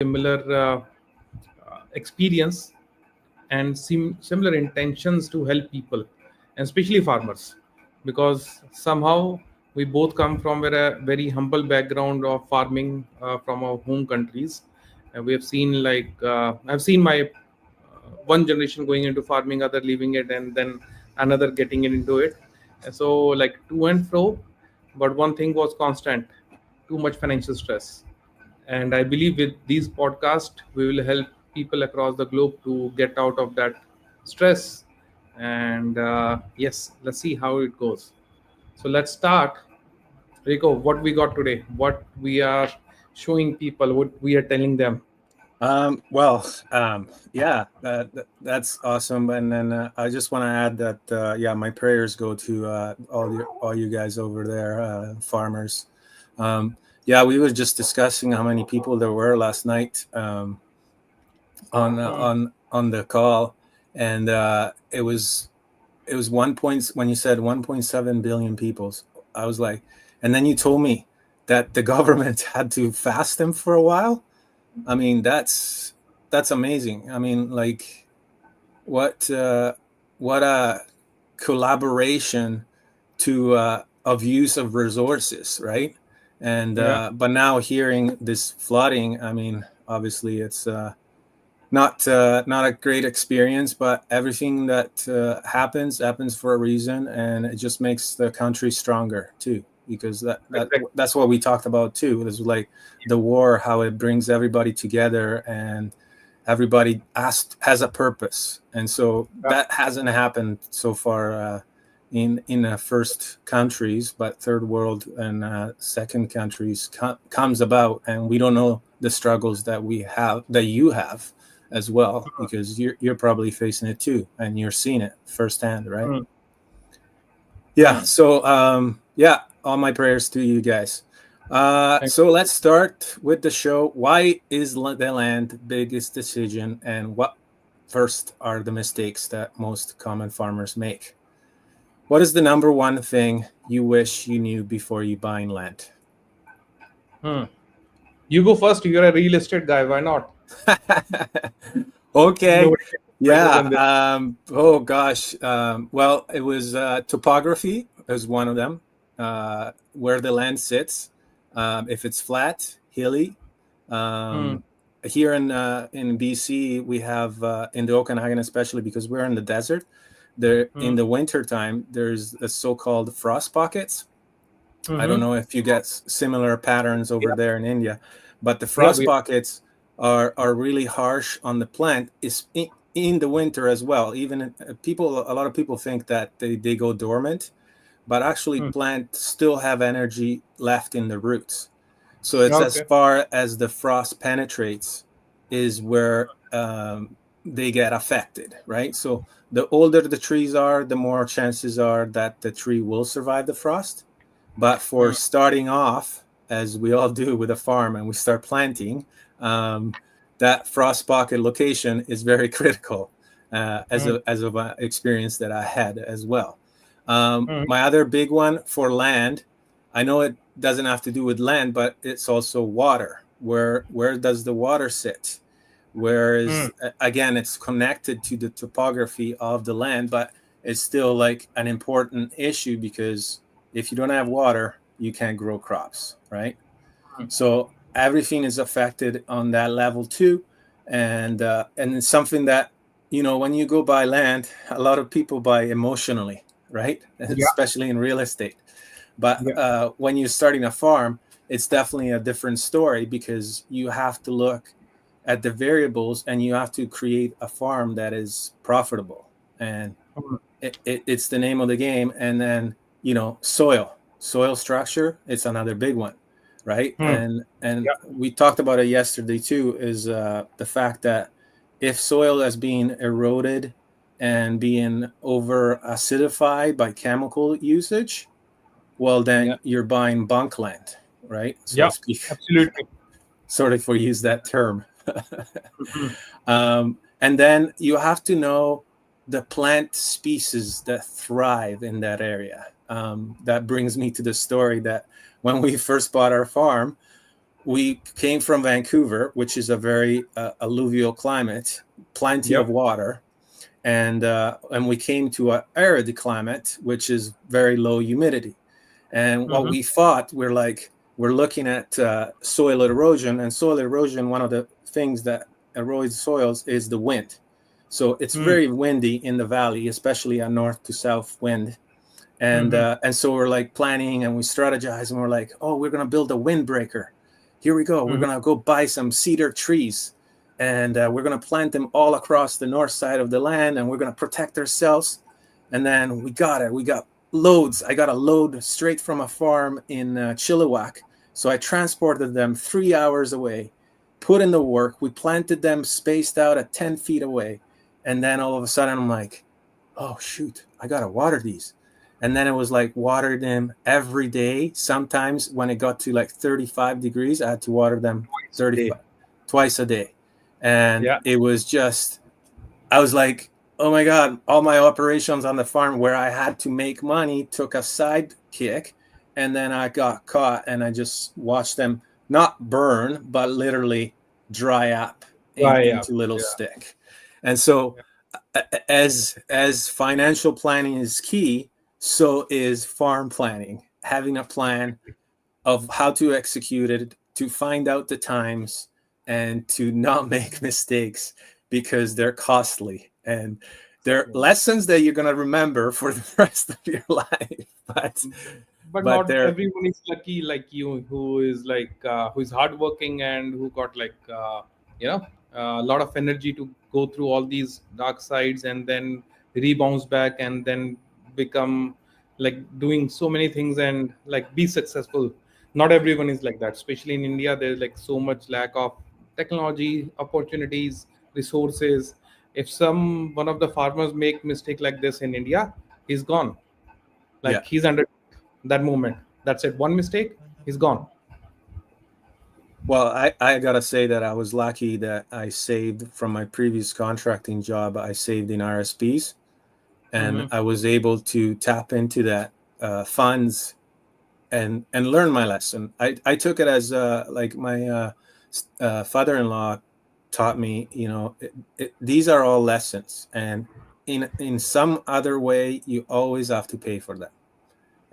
similar experience and similar intentions to help people, and especially farmers, because somehow we both come from a very humble background of farming from our home countries. And we have seen I've seen my one generation going into farming, other leaving it, and then another getting into it. And so like to and fro, but one thing was constant: too much financial stress. And I believe with these podcasts we will help people across the globe to get out of that stress. And yes, let's see how it goes. So let's start. Rico, what we got today, what we are showing people, what we are telling them. Yeah, that's awesome. And then I just want to add that, yeah, my prayers go to all you guys over there, farmers. Yeah, we were just discussing how many people there were last night Hmm. on the call, and it was one point when you said 1.7 billion people. I was like, and then you told me that the government had to fast them for a while. I mean, that's amazing. I mean, like, what what a collaboration to of use of resources, right? And Yeah. but now hearing this flooding, I mean, obviously it's not a great experience, but everything that happens for a reason, and it just makes the country stronger too. Because Exactly. that's what we talked about too. It was like the war, how it brings everybody together, and everybody has a purpose, and so Yeah. that hasn't happened so far in first countries, but third world and second countries comes about, and we don't know the struggles that we have, that you have as well, because you're probably facing it too, and you're seeing it firsthand, right? Hmm. Yeah. Hmm. So yeah, all my prayers to you guys. Thank So let's start with the show. Why is the land biggest decision, and what first are the mistakes that most common farmers make? What is the number one thing you wish you knew before you buying land? Hmm. You go first. You're a real estate guy. Why not? Okay. Nobody can do better Yeah. than this. Oh gosh. Well, it was topography is one of them. Where the land sits, if it's flat, hilly. Hmm. Um, Here in BC, we have in the Okanagan, especially because we're in the desert. There Hmm. in the winter time, there's the so-called frost pockets. I don't Mm-hmm. know if you get similar patterns over Yeah. there in India, but the Yeah. frost pockets are really harsh on the plant. Is in the winter as well. Even a lot of people think that they go dormant, but actually Hmm. plants still have energy left in the roots. So it's as Okay. far as the frost penetrates is where they get affected, right? So the older the trees are, the more chances are that the tree will survive the frost. But for Hmm. starting off, as we all do with a farm and we start planting, um, that frost pocket location is very critical, Hmm. as of an experience that I had as well. Hmm. My other big one for land, I know it doesn't have to do with land, but it's also water. Where does the water sit? Hmm. Whereas again, it's connected to the topography of the land, but it's still like an important issue, because if you don't have water, you can't grow crops, right? So everything is affected on that level too, and it's something that, when you go buy land, a lot of people buy emotionally, right? Yeah. Especially in real estate. But Yeah. when you're starting a farm, it's definitely a different story, because you have to look at the variables, and you have to create a farm that is profitable. And Hmm. it's the name of the game. And then, soil structure, it's another big one, right? Hmm. And Yeah. we talked about it yesterday too, is the fact that if soil is being eroded and being over acidified by chemical usage, well, Yeah. then you're buying bunk land, right, so to Yeah. speak. Absolutely. Sorry for use that term. Mhm. And then you have to know the plant species that thrive in that area. That brings me to the story that when we first bought our farm, we came from Vancouver, which is a very alluvial climate, plenty of Yep. water, and we came to an arid climate, which is very low humidity. And what Mm-hmm. we thought, we're looking at soil erosion, and soil erosion, one of the things that erodes soils is the wind. So it's Mm. very windy in the valley, especially a north to south wind. Mm-hmm. And so we're like planning and we strategize and we're like, oh, we're gonna build a windbreaker. Here we go. We're Mm-hmm. gonna go buy some cedar trees, and we're gonna plant them all across the north side of the land, and we're gonna protect ourselves. And then we got it. We got loads. I got a load straight from a farm in Chilliwack, so I transported them 3 hours away, put in the work. We planted them spaced out at 10 feet away, and then all of a sudden I'm like, oh shoot, I gotta water these. And then it was like water them every day. Sometimes when it got to like 35 degrees, I had to water them Twice a day. 35 twice a day. And Yeah. it was just, I was like, oh my God, all my operations on the farm where I had to make money took a side kick. And then I got caught and I just watched them not burn, but literally dry up Dry up. into little Yeah. stick. And so as financial planning is key, so is farm planning. Having a plan of how to execute it, to find out the times, and to not make mistakes because they're costly and they're Yeah. lessons that you're gonna remember for the rest of your life. But But but not they're everyone is lucky like you, who is who is hardworking and who got you know a lot of energy to go through all these dark sides and then rebounds back and then become like doing so many things and like be successful. Not everyone is like that, especially in India. There's like so much lack of technology, opportunities, resources. If some one of the farmers make mistake like this in India, he's gone. yeah. Like he's under that moment. That's it. One mistake, he's gone. Well, I gotta say that I was lucky that I saved from my previous contracting job. I saved in RSPs, and Mm-hmm. I was able to tap into that funds and learn my lesson. I took it as like my father-in-law taught me. These are all lessons, and in some other way, you always have to pay for them.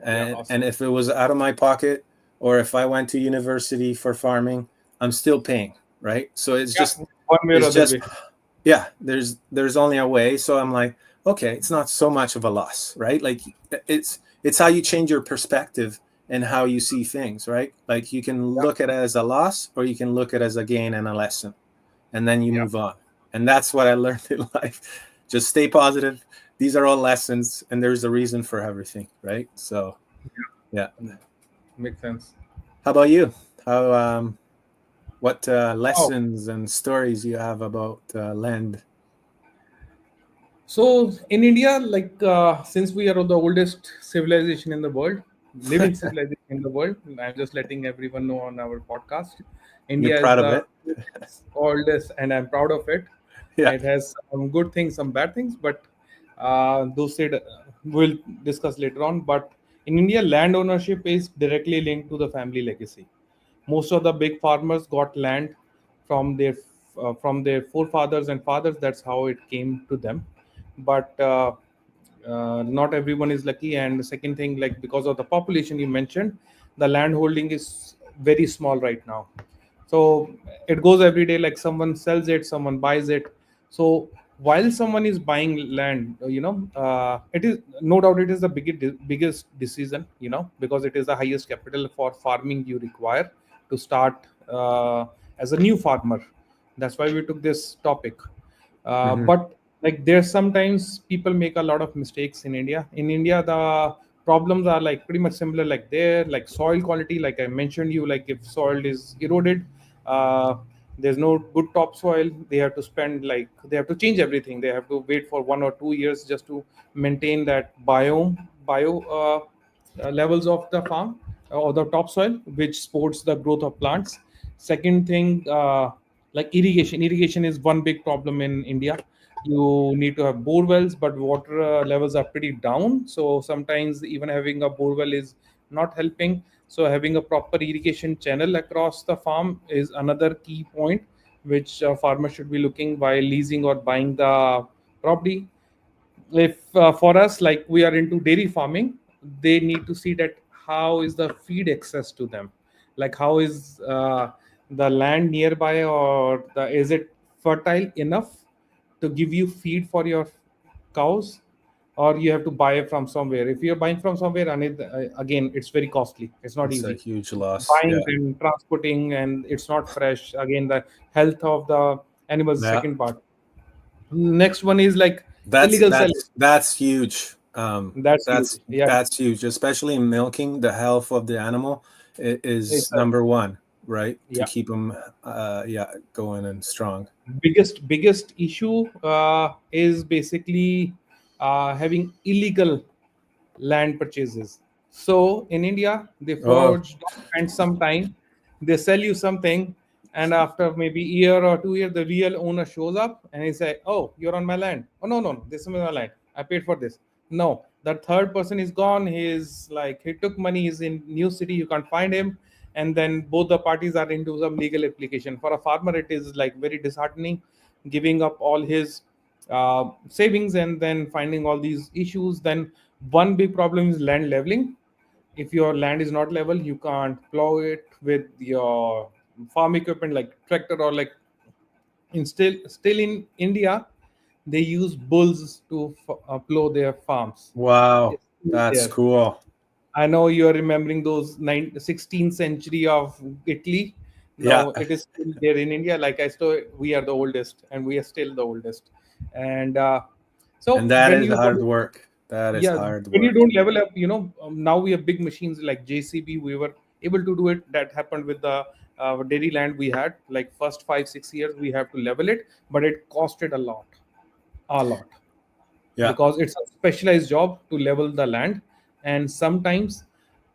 Yeah, And awesome. if it was out of my pocket, or if I went to university for farming, I'm still paying, right? So Yeah, one way or it's other just way. yeah, there's only a way. So I'm like, okay, it's not so much of a loss, right? Like it's how you change your perspective and how you see things, right? Like you can Yeah, look at it as a loss, or you can look at it as a gain and a lesson, and then you yeah, move on. And that's what I learned in life. Just stay positive. These are all lessons, and there's a reason for everything, right? So yeah. makes sense. How about you? How what Oh, lessons and stories you have about land? so in India, since we are the oldest civilization in the world, living civilization in the world, I'm just letting everyone know on our podcast. You're India is proud of the it? oldest, and I'm proud of it. Yeah. It has some good things, some bad things, but those said we'll discuss later on. But in India, land ownership is directly linked to the family legacy. Most of the big farmers got land from their forefathers and fathers. That's how it came to them. But not everyone is lucky. And the second thing, like because of the population you mentioned, the land holding is very small right now. So it goes every day. Like someone sells it, someone buys it. So while someone is buying land, it is no doubt it is the biggest decision, because it is the highest capital for farming you require to start as a new farmer. That's why we took this topic. Hmm. But like there's sometimes people make a lot of mistakes in India. In India, the problems are like pretty much similar like there, like soil quality, like I mentioned you, like if soil is eroded, uh, there's no good topsoil. They have to spend like they have to change everything. They have to wait for 1 or 2 years just to maintain that bio levels of the farm or the topsoil, which supports the growth of plants. Second thing, like irrigation is one big problem in India. You need to have bore wells, but water levels are pretty down, so sometimes even having a bore well is not helping. So having a proper irrigation channel across the farm is another key point which farmers should be looking while leasing or buying the property. If for us, like we are into dairy farming, they need to see that how is the feed access to them, like how is the land nearby, or is it fertile enough to give you feed for your cows, or you have to buy it from somewhere. If you're buying from somewhere, and again, it's very costly, it's not It's a easy huge loss. buying Yeah. and transporting, and it's not fresh. Again, the health of the animals, Yeah. second part. Next one is like That's illegal selling. that's that's huge. That's huge. That's Yeah. that's huge, especially in milking. The health of the animal is It's number one, right? To yeah. keep them, yeah, going and strong. Biggest issue is basically having illegal land purchases. So in India, they Oh, forge documents sometime, they sell you something, and after maybe year or 2 year, the real owner shows up and he say, "Oh, you're on my land. Oh no, no, this is my land. I paid for this." No, the third person is gone. He's like he took money. He's in new city. You can't find him, and then both the parties are into some legal application. For a farmer, it is like very disheartening, giving up all his savings and then finding all these issues. Then one big problem is land leveling. If your land is not level, you can't plow it with your farm equipment like tractor, or like in still in India, they use bulls to plow their farms. wow, It's still that's there. cool. I know you are remembering those 16th century of Italy. Yeah, No, it is still there in India. Like I still, we are the oldest, and we are still the oldest. And and so that when is you hard don't, work. That is yeah, hard when you work. don't level up, now we have big machines like JCB. We were able to do it. That happened with the dairy land we had. Like first 5 6 years, we have to level it, but it costed a lot, Yeah. because it's a specialized job to level the land. And sometimes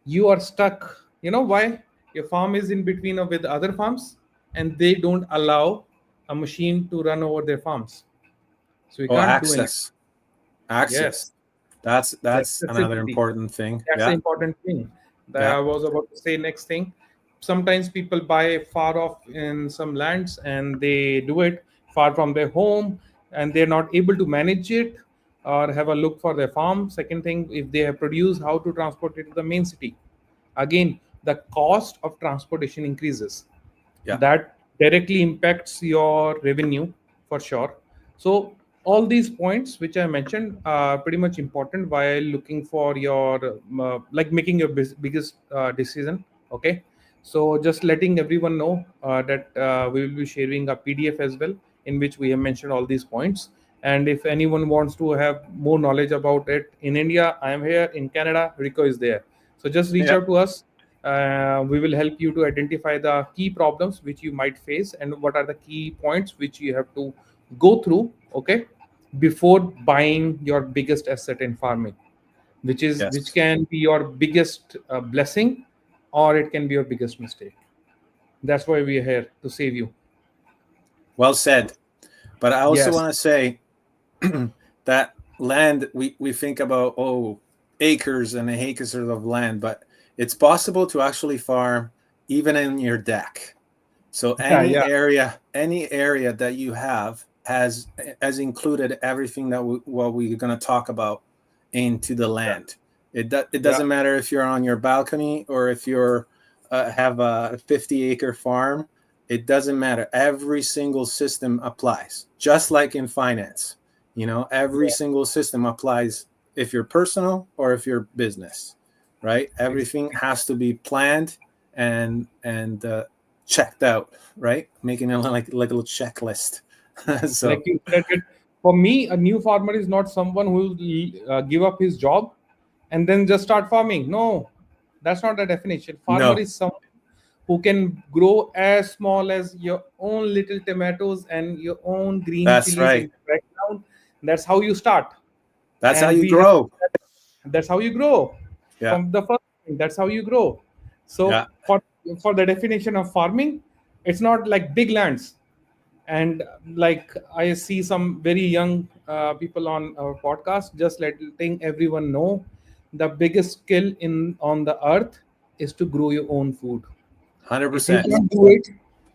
you are stuck, why? Your farm is in between or with other farms, and they don't allow a machine to run over their farms, so you Oh, can't do anything. access, access. Yes, the That's another accessibility. important thing. That's the Yeah, important thing that yeah, I was about to say. Next thing, sometimes people buy far off in some lands, and they do it far from their home, and they're not able to manage it or have a look for their farm. Second thing, if they have produced, how to transport it to the main city. Again, the cost of transportation increases. yeah. That directly impacts your revenue for sure. So all these points which I mentioned are pretty much important while looking for your like making your biggest decision. Okay, so just letting everyone know that we will be sharing a PDF as well, in which we have mentioned all these points. And if anyone wants to have more knowledge about it, in India I am here, in Canada Rico is there, so just reach Yeah. out to us. We will help you to identify the key problems which you might face, and what are the key points which you have to go through, okay, before buying your biggest asset in farming, which Yes. can be your biggest blessing, or it can be your biggest mistake. That's why we are here to save you. Well said. But I also Yes. want to say that land, we think about, oh, acres and acres of land, but it's possible to actually farm even in your deck. So Yeah, yeah, any area that you have has included everything that what we're going to talk about into the yeah, land. It yeah. doesn't matter if you're on your balcony or if you're have a 50-acre farm. It doesn't matter. Every single system applies, just like in finance. Every Yeah. single system applies if you're personal or if you're business, right? Everything Exactly. has to be planned and checked out, right? Making it like a little checklist. Like So you said it, for me, a new farmer is not someone who will give up his job and then just start farming. No, that's not the definition. Farmer no, is someone who can grow as small as your own little tomatoes and your own green that's chilies in right. the background. That's how you start. That's how And you we have grow. that's how you grow Yeah, from the first thing. That's how you grow. yeah, So for the definition of farming, it's not like big lands. And like I see some very young people on our podcast, just letting everyone know, the biggest skill in on the earth is to grow your own food. If you 100%. can't do it,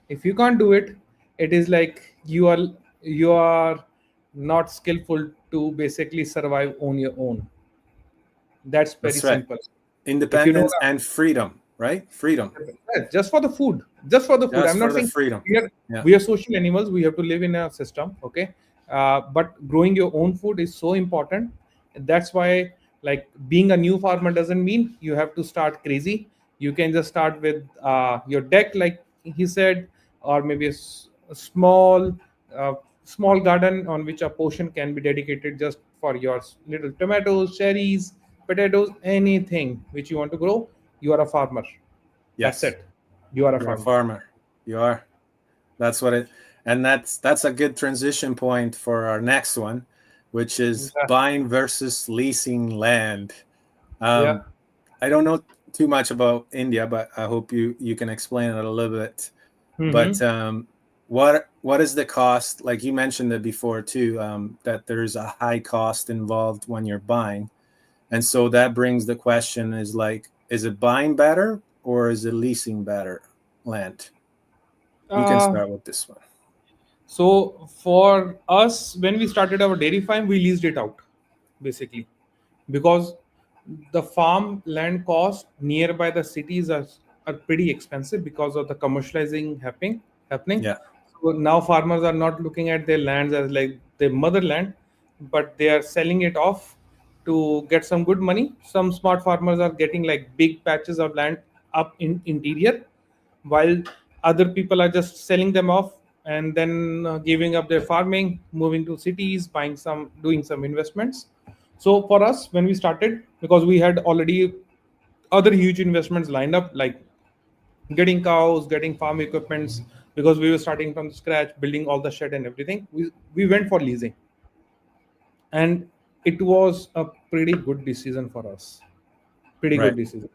if you can't do it, it is like you are not skillful to basically survive on your own. That's very That's right. simple. If you don't Independence and freedom, right? Freedom. yeah, just for the food, just for the food. Just I'm for not the saying freedom. we are Yeah. we are social animals. We have to live in a system, okay? But growing your own food is so important. That's why, like, being a new farmer doesn't mean you have to start crazy. You can just start with your deck, like he said, or maybe a uh, small garden on which a portion can be dedicated just for your little tomatoes, cherries, potatoes, anything which you want to grow. You are a farmer. That's Yes. it. You are a You're a farmer. farmer. You are. That's what it, and that's a good transition point for our next one, which is Yeah. buying versus leasing land. Yeah. Um, I don't know too much about India, but I hope you can explain it a little bit. But Mm-hmm. what is the cost? Like you mentioned it before too, that there's a high cost involved when you're buying, and so that brings the question: is like, is it buying better or is it leasing better land? You can Uh, start with this one. so for us, when we started our dairy farm, we leased it out, basically, because the farm land cost nearby the cities are pretty expensive because of the commercializing happening. Yeah. So now farmers are not looking at their lands as like their motherland, but they are selling it off to get some good money. Some smart farmers are getting like big patches of land up in interior, while other people are just selling them off and then giving up their farming, moving to cities, buying some, doing some investments. So for us, when we started, because we had already other huge investments lined up, like getting cows, getting farm equipments, because we were starting from scratch, building all the shed and everything, we went for leasing. And it was a pretty good decision for us. Pretty Right. good decision.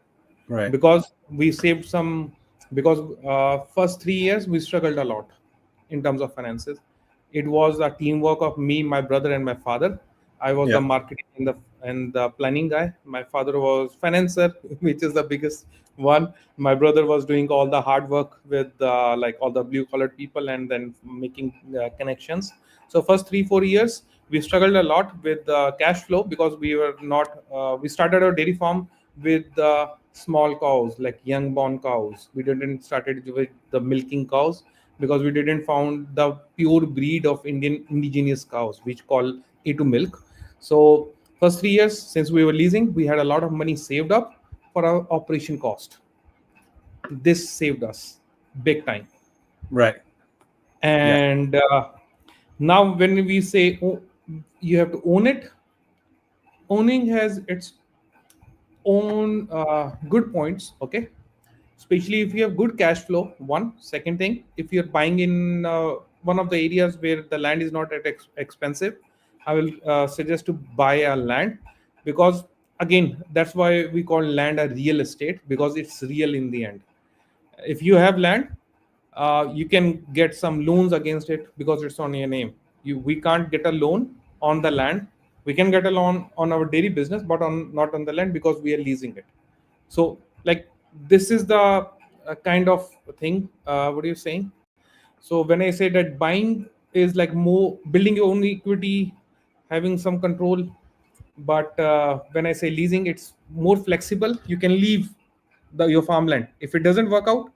Right. Because we saved some, because first 3 years we struggled a lot in terms of finances. It was a teamwork of me, my brother, and my father. I was the Yeah. marketing and the planning guy. My father was financer, which is the biggest one. My brother was doing all the hard work with like all the blue collared people and then making connections. So first 3 4 years we struggled a lot with cash flow because we were not we started our dairy farm with small cows, like young born cows. We didn't started with the milking cows because we didn't found the pure breed of Indian indigenous cows, which call A2 milk. So first 3 years since we were leasing, we had a lot of money saved up for our operation cost. This saved us big time. Right. Yeah. And now when we say, oh, you have to own it, owning has its own good points, okay? Especially if you have good cash flow. One second thing, if you're buying in one of the areas where the land is not at expensive, I will suggest to buy a land, because again, that's why we call land a real estate, because it's real in the end. If you have land, you can get some loans against it because it's on your name. We can't get a loan on the land. We can get a loan on our dairy business, but on not on the land because we are leasing it. So, like, this is the kind of thing. What are you saying? So when I say that buying is like more building your own equity, having some control, but when I say leasing, it's more flexible. You can leave your farmland if it doesn't work out.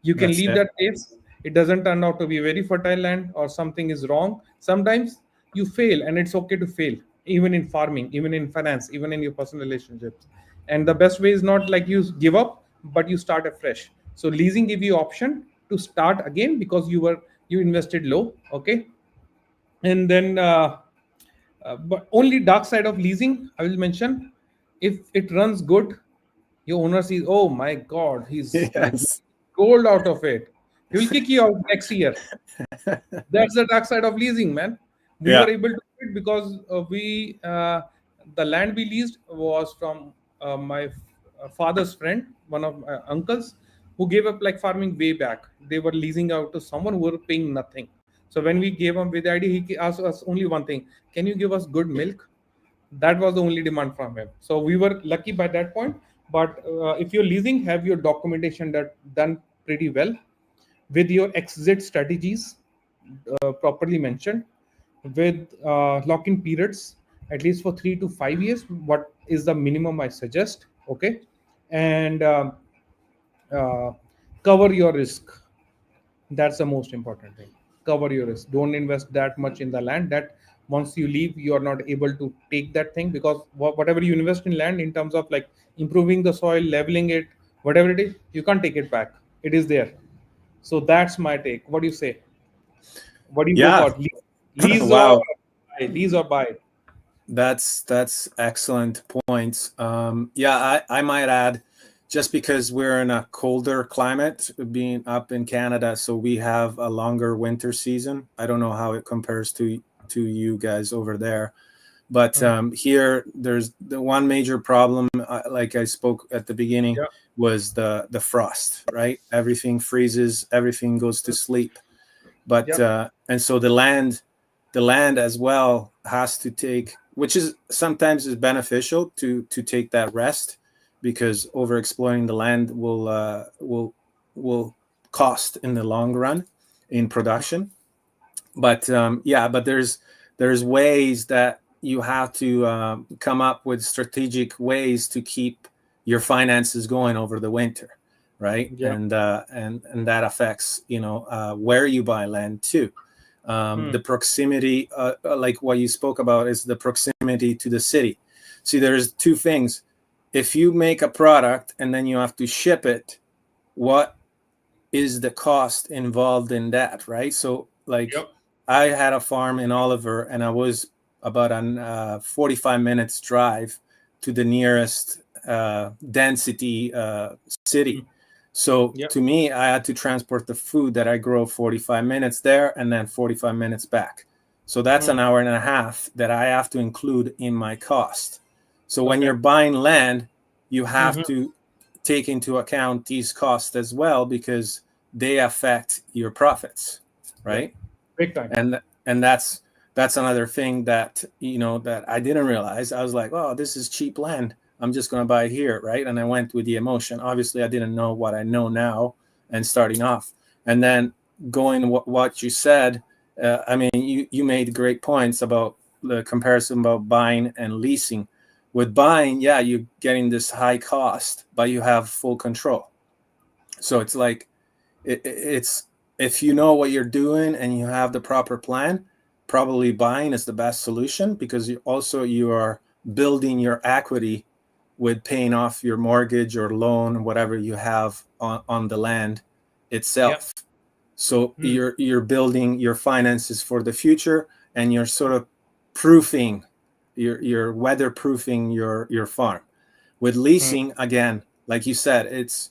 You can That's leave it. that place. It doesn't turn out to be very fertile land, or something is wrong. Sometimes you fail, and it's okay to fail, even in farming, even in finance, even in your personal relationships. And the best way is not like you give up, but you start afresh. So leasing give you option to start again because you invested low, okay? And then but only dark side of leasing I will mention: if it runs good, your owner sees, oh my god, he's like Yes. gold out of it, he will kick you out next year. That's the dark side of leasing, man. We were Yeah. able to do it because we the land we leased was from my father's friend, one of my uncles, who gave up like farming way back. They were leasing out to someone who were paying nothing. So when we gave him with the idea, he asked us only one thing: can you give us good milk? That was the only demand from him. So we were lucky by that point. But if you're leasing, have your documentation that done pretty well, with your exit strategies properly mentioned, with lock-in periods at least for 3 to 5 years. What is the minimum I suggest? Okay, and uh, cover your risk. That's the most important thing. Cover your risk. Don't invest that much in the land that once you leave, you are not able to take that thing, because whatever you invest in land in terms of like improving the soil, leveling it, whatever it is, you can't take it back. It is there. So that's my take. What do you say? What do you go Yeah. for? Lease or Wow. buy? Lease or buy? That's excellent points. Yeah, I might add, just because we're in a colder climate, being up in Canada, so we have a longer winter season. I don't know how it compares to you guys over there, but Hmm. here there's the one major problem. Like I spoke at the beginning, Yeah. was the frost. Right, everything freezes, everything goes to sleep. But Yep. and so the land as well has to take, which is sometimes is beneficial to take that rest, because over exploiting the land will cost in the long run in production. But yeah, but there's ways that you have to come up with strategic ways to keep your finances going over the winter, right? Yeah. And that affects, where you buy land too. Hmm. The proximity, like what you spoke about, is the proximity to the city. See, there's two things. If you make a product and then you have to ship it, what is the cost involved in that, right? So, like, Yep. I had a farm in Oliver, and I was about a 45 minutes drive to the nearest density city. Hmm. So Yep. to me, I had to transport the food that I grow 45 minutes there and then 45 minutes back. So that's Hmm. an hour and a half that I have to include in my cost. So when Okay. you're buying land, you have Hmm. to take into account these costs as well, because they affect your profits, Yeah. right? Big time. And that's another thing that that I didn't realize. I was like, oh, this is cheap land, I'm just going to buy it here, right? And I went with the emotion. Obviously I didn't know what I know now, and starting off, and then going what you said. I mean, you made great points about the comparison about buying and leasing. With buying, yeah, you're getting this high cost, but you have full control. So it's like, it's, if you know what you're doing and you have the proper plan, probably buying is the best solution, because you are building your equity with paying off your mortgage or loan, whatever you have on the land Yeah. itself. So Hmm. you're building your finances for the future, and you're sort of proofing, you're weatherproofing your farm. With Hmm. leasing, again, like you said, it's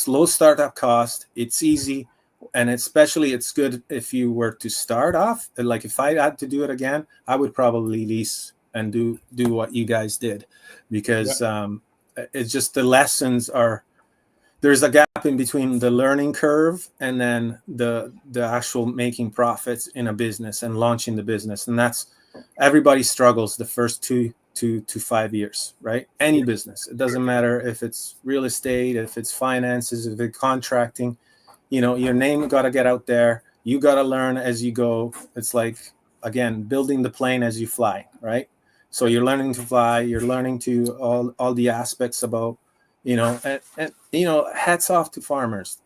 low startup cost, it's easy, and especially it's good if you were to start off. Like, if I had to do it again, I would probably lease and do what you guys did, Yeah. because it's just the lessons are, there's a gap in between the learning curve and then the actual making profits in a business and launching the business. And that's, everybody struggles the first 2 to 5 years, right? Any Yeah. business, it doesn't matter if it's real estate, if it's finances, if it's contracting. Your name got to get out there, you got to learn as you go. It's like, again, building the plane as you fly, right? So Yeah. you're learning to fly, you're learning to all the aspects about, and hats off to farmers.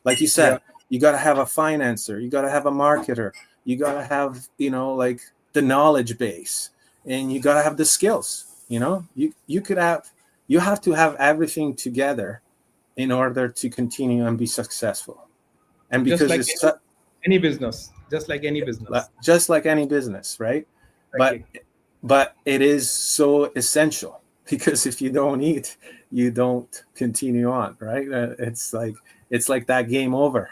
Like you Yeah. said, you got to have a financer, you got to have a marketer, you got to have, like, the knowledge base, and you got to have the skills. You have to have everything together in order to continue and be successful. And Just because like it's any business. Just like any business. just like any business, right? But Exactly. but it is so essential, because if you don't eat, you don't continue on, right? It's like that game over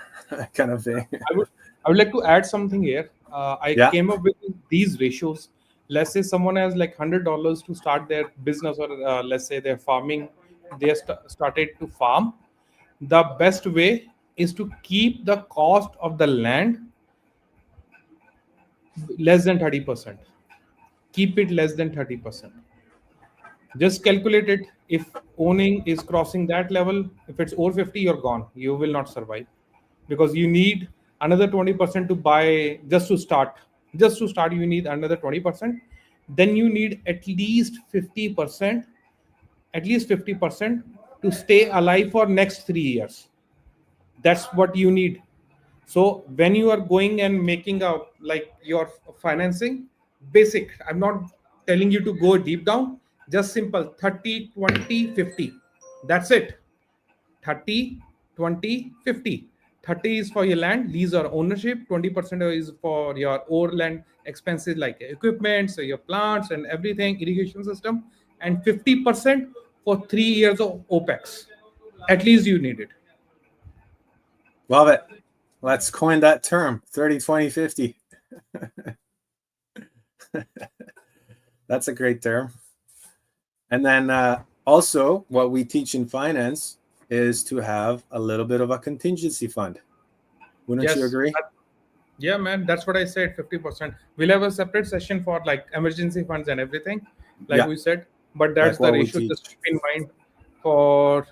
kind of thing. I would I would like to add something here. I Yeah. came up with these ratios. Let's say someone has like $100 to start their business, or let's say they're farming. They started to farm. The best way is to keep the cost of the land less than 30%. Keep it less than 30%. Just calculate it. If owning is crossing that level, if it's over 50, you're gone. You will not survive because you need another 20% to buy just to start. Just to start, you need another 20%. Then you need at least 50%, at least 50% to stay alive for next 3 years. That's what you need. So when you are going and making a like your financing basic, I'm not telling you to go deep down, just simple 30 20 50. That's it. 30 20 50. 30 is for your land lease or ownership, 20% is for your overland expenses like equipment, so your plants and everything, irrigation system, and 50% for 3 years of opex. At least you need it. Love it. Let's coin that term, 30, 20, 50. That's a great term. And then also what we teach in finance is to have a little bit of a contingency fund. Wouldn't you Yes. agree? Yeah, man, that's what I said. 50%. We'll have a separate session for like emergency funds and everything, like Yeah, we said. But that's like the what we ratio. teach. Just keep in mind for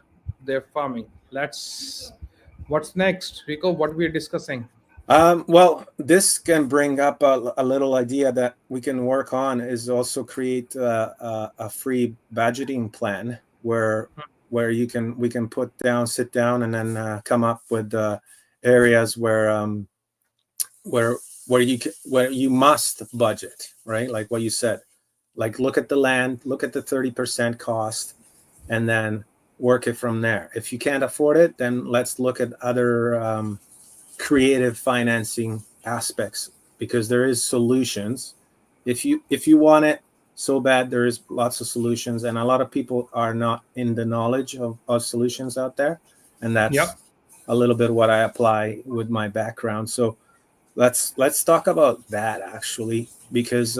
their farming. Let's. What's next, Rico? What we're discussing? Well, this can bring up a little idea that we can work on is also create a free budgeting plan where we can sit down, and then come up with areas where where you must budget, right? Like what you said, like look at the land, look at the 30% cost, and then work it from there. If you can't afford it, then let's look at other creative financing aspects, because there is solutions. If you want it so bad, there is lots of solutions, and a lot of people are not in the knowledge of solutions out there, and Yeah. that's a little bit what I apply with my background. So let's talk about that actually, because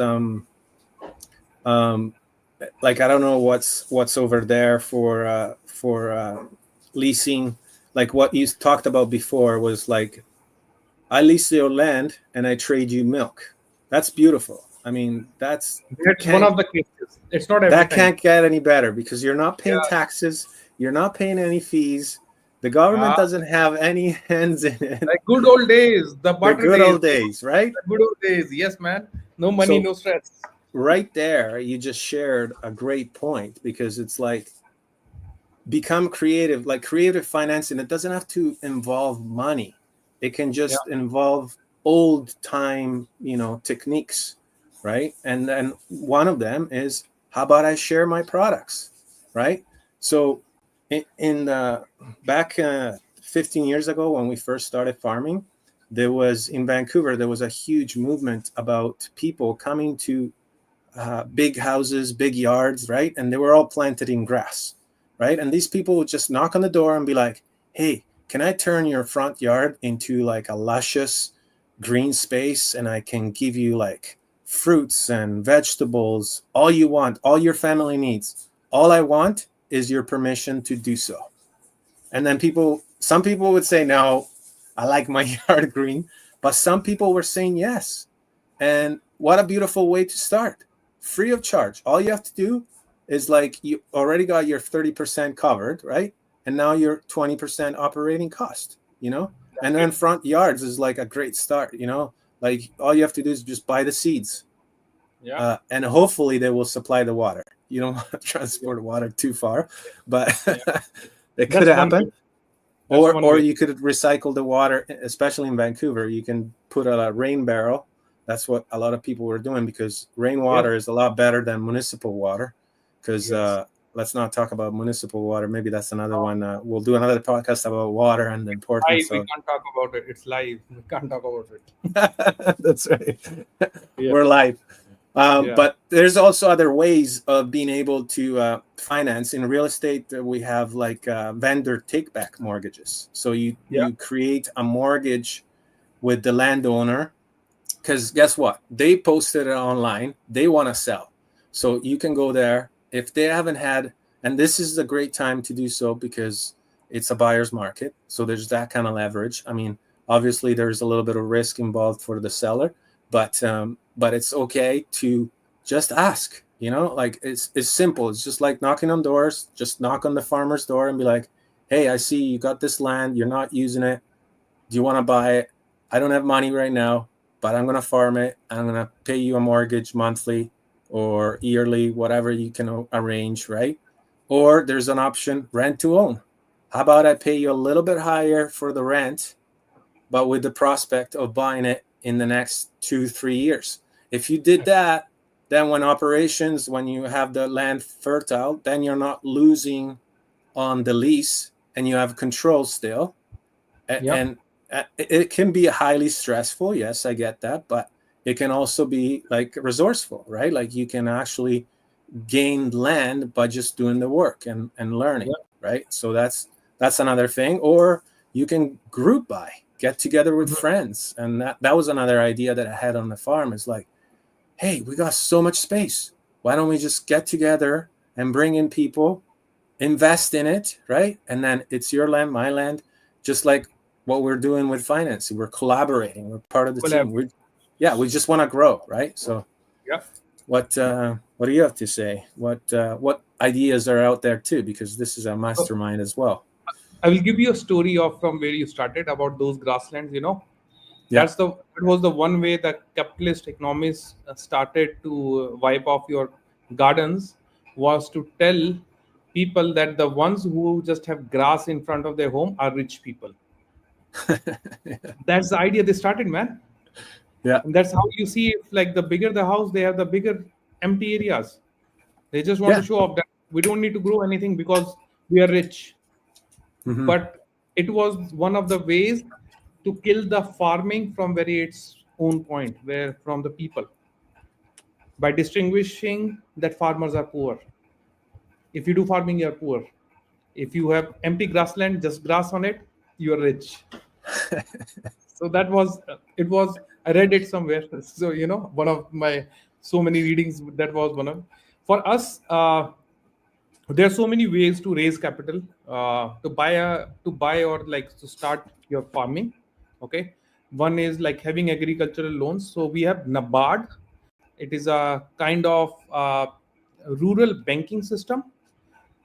like I don't know what's over there for leasing. Like what you talked about before was like, I lease your land and I trade you milk. That's beautiful. I mean, That's one of the cases. It's not that everything. can't get any better, because you're not paying Yeah. taxes, you're not paying any fees. The government Ah, doesn't have any hands in it. like good old days, the The butter good days, old days, right? the good old days. Yes, man. No money, So no stress. right there, you just shared a great point, because it's like, become creative, like creative financing. It doesn't have to involve money. It can Yeah. just involve old time, techniques, right? And then one of them is, how about I share my products, right? So in the back 15 years ago, when we first started farming, in Vancouver, there was a huge movement about people coming to big houses, big yards, right? And they were all planted in grass, right? And these people would just knock on the door and be like, hey, can I turn your front yard into like a luscious green space, and I can give you like fruits and vegetables, all you want, all your family needs. All I want is your permission to do so. And then some people would say, no, I like my yard green. But some people were saying yes. And what a beautiful way to start. Free of charge. All you have to do is, like, you already got your 30% covered, right? And now your 20% operating cost, And then front yards is like a great start. Like all you have to do is just buy the seeds. Yeah. And hopefully they will supply the water. You don't want to transport water too far, but Yeah. it could That's one way. happen. That's Or one or way. you could recycle the water, especially in Vancouver. You can put a rain barrel. That's what a lot of people were doing, because Yes. rainwater is a lot better than municipal water. Because Yes. let's not talk about municipal water. Maybe that's another one. We'll do another podcast about water and the Live. importance We of. can't talk about it. It's live. We can't talk about it. That's right. Yeah. We're live. Yeah. But there's also other ways of being able to finance. In real estate. We have like vendor take-back mortgages. So Yeah. you create a mortgage with the landowner, because guess what? They posted it online. They want to sell. So you can go there if they haven't had, and this is a great time to do so, because it's a buyer's market. So there's that kind of leverage. I mean, obviously there's a little bit of risk involved for the seller, but it's okay to just ask. You know, like it's simple. It's just like knocking on doors. Just knock on the farmer's door and be like, "Hey, I see you got this land. You're not using it. Do you want to buy it? I don't have money right now, but I'm gonna farm it. I'm gonna pay you a mortgage monthly or yearly, whatever you can arrange, right? Or there's an option, rent to own. How about I pay you a little bit higher for the rent, but with the prospect of buying it in the next 2 3 years? If you did that, then when you have the land fertile, then you're not losing on the lease and you have control still. Yep. And it can be highly stressful. Yes, I get that, but it can also be like resourceful, right? Like you can actually gain land by just doing the work and learning, Yep. right? So that's another thing. Or you can group buy, get together with Mhm. friends. And that was another idea that I had on the farm, is like, hey, we got so much space. Why don't we just get together and bring in people, invest in it, right? And then it's your land, my land, just like what we're doing with financing. We're collaborating. We're part of the team. Collaborate. We just want to grow, right? So Yeah. what do you have to say? What ideas are out there too? Because this is a So mastermind as well. I will give you a story of from where you started about those grasslands. Yeah. That was the one way that capitalist economies started to wipe off your gardens, was to tell people that the ones who just have grass in front of their home are rich people. That's the idea they started, man. Yeah. And that's how you see, if like the bigger the house, they have the bigger empty areas. They just want to Yeah. show off that we don't need to grow anything because we are rich. Mm-hmm. But it was one of the ways to kill the farming from very its own point, where from the people, by distinguishing that farmers are poor. If you do farming, you're poor. If you have empty grassland, just grass on it, you're rich. So that was it. Was I read it somewhere? So one of my so many readings, that was one of. For us, there are so many ways to raise capital, to buy or like to start your farming. Okay, one is like having agricultural loans. So we have NABARD. It is a kind of rural banking system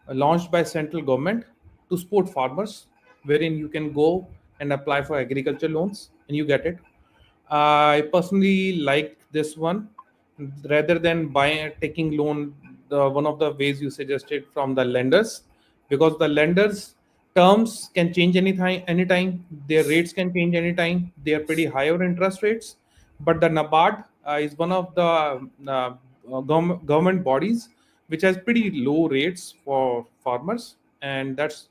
launched by central government to support farmers, wherein you can go and apply for agriculture loans and you get it. I personally like this one rather than buying taking loan. The one of the ways you suggested from the lenders, because the lenders terms can change anytime, their rates can change anytime, they are pretty higher interest rates. But the NABARD is one of the government bodies which has pretty low rates for farmers, and that's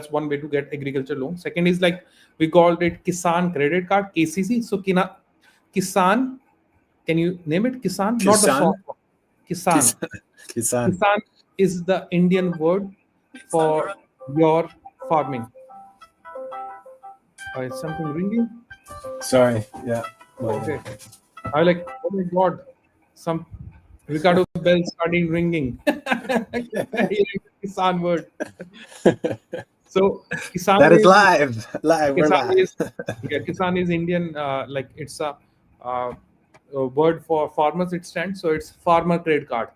one way to get agriculture loan. Second is like we called it Kisan credit card, KCC. So Kisan, can you name it? Kisan, not the Kisan. song. Kisan. Kisan. Kisan is the Indian word for your farming. Is something ringing? Sorry. Yeah. Okay. I like, oh my God, some Ricardo bell starting ringing. Kisan word. So Kisan That is is live. Live. We're Kisan live. is yeah, Kisan is Indian. Like it's uh, a word for farmers. It stands, so it's farmer credit card.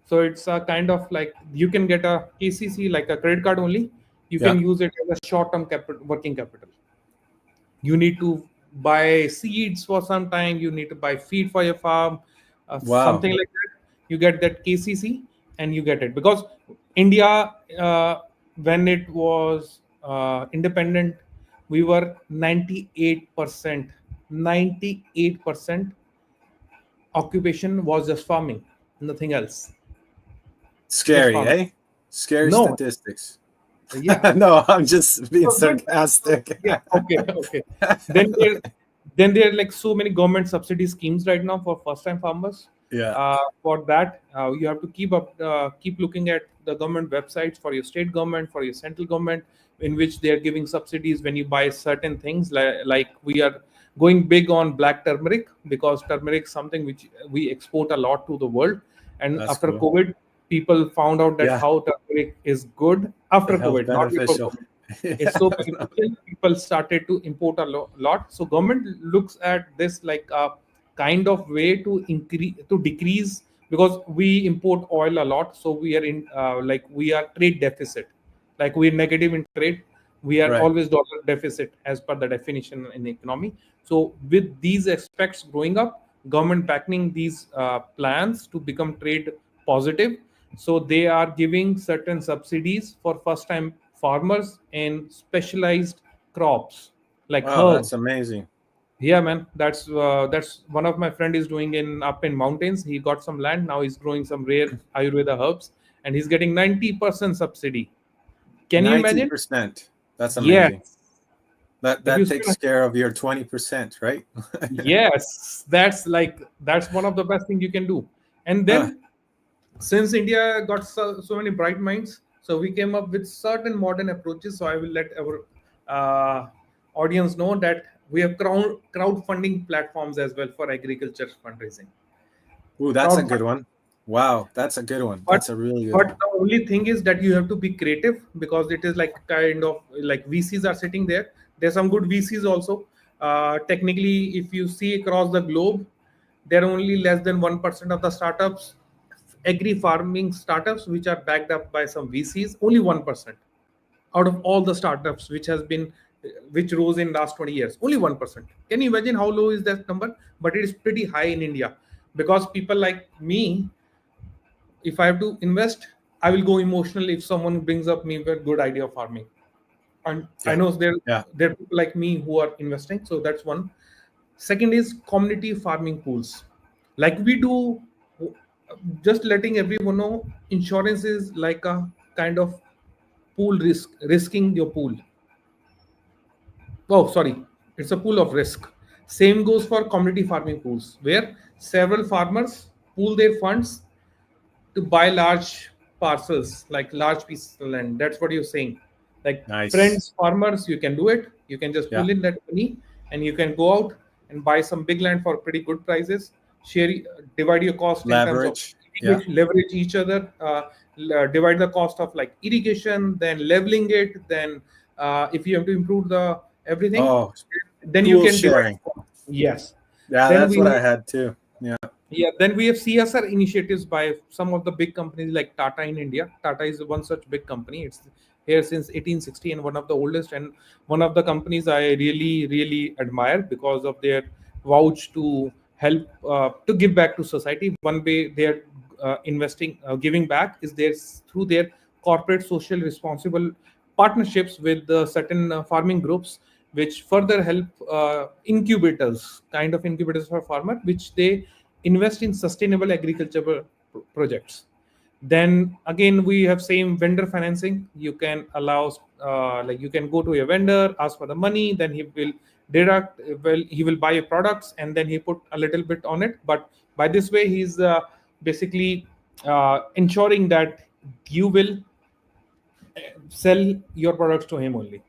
So it's a kind of like you can get a KCC like a credit card only. You Yeah. can use it as a short-term capital, working capital. You need to buy seeds for some time. You need to buy feed for your farm, Wow. something like that. You get that KCC and you get it because India, when it was independent, we were 98%. 98% occupation was just farming, nothing else, just Scary, farming. eh? Scary No, statistics. yeah. No, I'm just being So then, sarcastic. yeah, okay, okay. Then there are like so many government subsidy schemes right now for first time farmers. Yeah, For that, you have to keep looking at the government websites for your state government, for your central government, in which they are giving subsidies when you buy certain things. Like we are going big on black turmeric because turmeric is something which we export a lot to the world. And that's after cool. COVID, people found out that Yeah, how turmeric is good after the health COVID, not before beneficial. COVID. It's Yeah, so no, beneficial. People started to import a lot. So government looks at this like a kind of way to decrease because we import oil a lot, so we are in like we are trade deficit, like we're negative in trade. We are Right. always dollar deficit as per the definition in the economy. So with these aspects growing up, government backing these plans to become trade positive, so they are giving certain subsidies for first time farmers in specialized crops like Wow, that's herbs. amazing. Yeah, man, that's one of my friend is doing in up in mountains. He got some land, now he's growing some rare Ayurveda herbs, and he's getting 90% subsidy. Can you imagine? 90%. That's amazing. Yes. If That you see, takes care of your 20%, right? yes, that's one of the best thing you can do. And Huh. then since India got so many bright minds, so we came up with certain modern approaches. So I will let our uh, audience know that we have crowdfunding platforms as well for agriculture fundraising. Ooh, that's a good Crowdfunding. one. Wow, that's a good one. but That's a really good but one. the only thing is that you have to be creative, because it is like kind of like VCs are sitting there. There's some good VCs also. Technically, if you see across the globe, there are only less than 1% of the startups, agri farming startups, which are backed up by some VCs. Only 1% out of all the startups which rose in last 20 years. Only 1%. Can you imagine how low is that number? But it is pretty high in India, because people like me, if I have to invest, I will go emotional if someone brings up me with a good idea of farming. And I Yeah. know Yeah. there are people like me who are investing. So that's one. Second is community farming pools. Like we do, just letting everyone know, insurance is like a kind of risking your pool. Oh, sorry, it's a pool of risk. Same goes for community farming pools, where several farmers pool their funds to buy large parcels, like large pieces of land. That's what you're saying. Like Nice. friends, farmers, you can do it. You can just Yeah. pull in that money, and you can go out and buy some big land for pretty good prices. Share, divide your cost in terms of Leverage. Yeah. leverage each other. Divide the cost of like irrigation, then leveling it. Then if you have to improve the everything, Oh, then you tool can divide. sharing. Yes. Yeah, Then that's we what have I had too. Yeah. yeah, then we have CSR initiatives by some of the big companies like Tata in India. Tata is one such big company. It's here since 1860 and one of the oldest, and one of the companies I really, really admire because of their vouch to help to give back to society. One way they're investing, giving back is through their corporate social responsible partnerships with certain farming groups, which further help incubators, kind of incubators for farmer, which they invest in sustainable agriculture projects. Then again, we have same vendor financing. You can allow like you can go to a vendor, ask for the money, then he will deduct, well, he will buy your products, and then he put a little bit on it. But by this way, he's basically ensuring that you will sell your products to him only.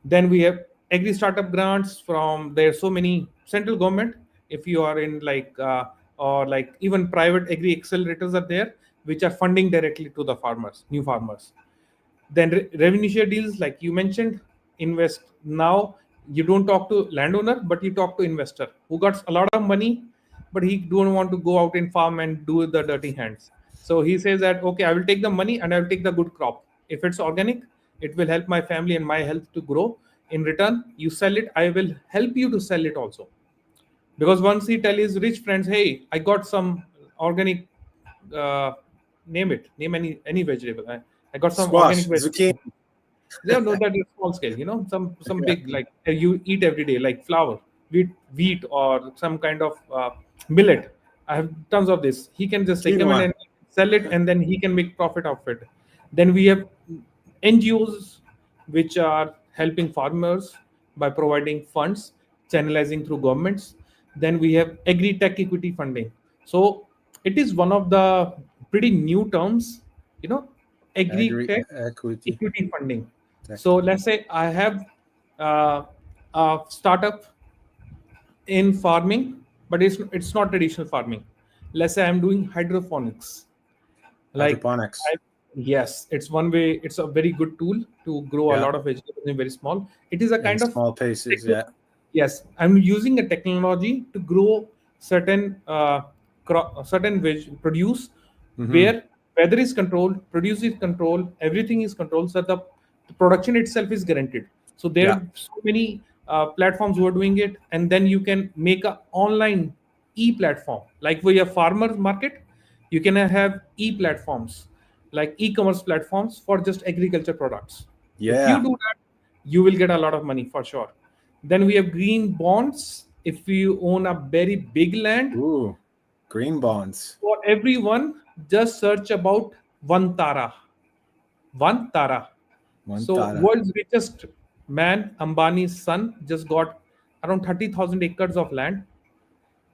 Then we have agri startup grants from, there's so many central government. If you are in like or like even private agri accelerators are there, which are funding directly to the farmers, new farmers. Then revenue share deals, like you mentioned, invest now. You don't talk to landowner, but you talk to investor who got a lot of money, but he don't want to go out and farm and do the dirty hands. So he says that, okay, I will take the money and I will take the good crop. If it's organic, it will help my family and my health to grow. In return, you sell it, I will help you to sell it also. Because once he tell his rich friends, hey, I got some organic, uh, name any vegetable. I got some organic Squash, zucchini. vegetable. Yeah, no, that is small scale. Some Yeah. big, like you eat every day, like flour, wheat, or some kind of millet. I have tons of this. He can just recommend Quinoa. and sell it, and then he can make profit of it. Then we have NGOs which are helping farmers by providing funds, channelizing through governments. Then we have agri tech equity funding. So it is one of the pretty new terms, you know, agri Agri tech equity. equity funding. Tech. So let's say I have uh, a startup in farming, but it's not traditional farming. Let's say I'm doing hydroponics. Like Hydroponics. I, yes, it's one way. It's a very good tool to grow a Yeah. lot of vegetables in very small. It is a In kind of small paces. techno- Yeah. yes. I'm using a technology to grow certain. certain produce, Mm-hmm. where weather is controlled, produce is controlled, everything is controlled, so the production itself is guaranteed. So there Yeah. are so many platforms who are doing it, and then you can make a online e-platform like for your farmer market. You can have e-platforms like e-commerce platforms for just agriculture products. If you Yeah. do that, you will get a lot of money for sure. Then we have green bonds. If you own a very big land, Ooh, green bonds. for everyone, just search about one tara. One tara. One So tara. world's richest man, Ambani's son, just got around 30,000 acres of land,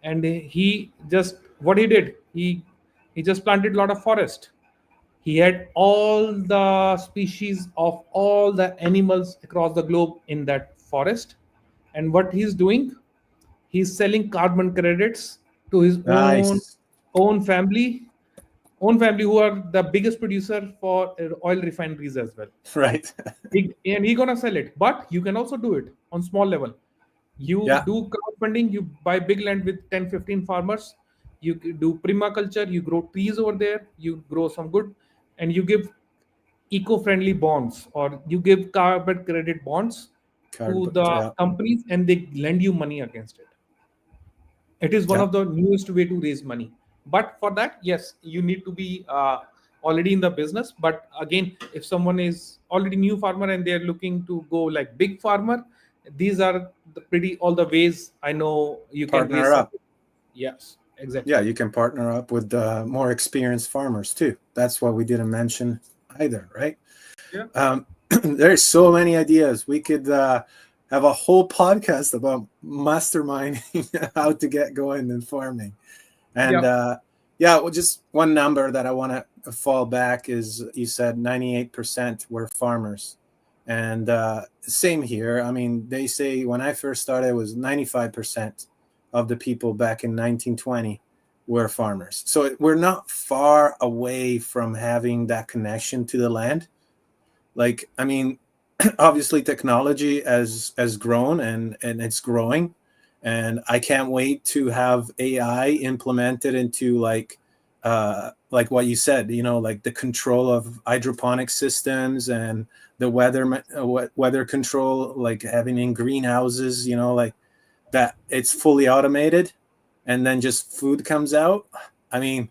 and he just what he did, he just planted a lot of forest. He had all the species of all the animals across the globe in that forest. And what he's doing, he's selling carbon credits to his Nice. own family, who are the biggest producer for oil refineries as well. Right. And he gonna sell it, but you can also do it on small level. You Yeah. do crowdfunding, you buy big land with 10, 15 farmers, you do permaculture, you grow trees over there, you grow some good, and you give eco-friendly bonds, or you give carbon credit bonds to Card. the Yeah. companies, and they lend you money against it. It is one Yeah. of the newest way to raise money, but for that, yes, you need to be already in the business. But again, if someone is already new farmer and they're looking to go like big farmer, these are the pretty all the ways I know you can raise Partner some. up. Yes, exactly. Yeah, you can partner up with more experienced farmers too. That's what we didn't mention either, right? Yeah, There's so many ideas. We could have a whole podcast about masterminding how to get going in farming. And yeah, yeah, well, just one number that I want to fall back is you said 98% were farmers. And same here. I mean, they say when I first started, it was 95% of the people back in 1920 were farmers. So we're not far away from having that connection to the land. Like, I mean, obviously technology has grown and it's growing, and I can't wait to have AI implemented into like what you said, you know, like the control of hydroponic systems and the weather control, like having in greenhouses, you know, like that it's fully automated and then just food comes out. I mean,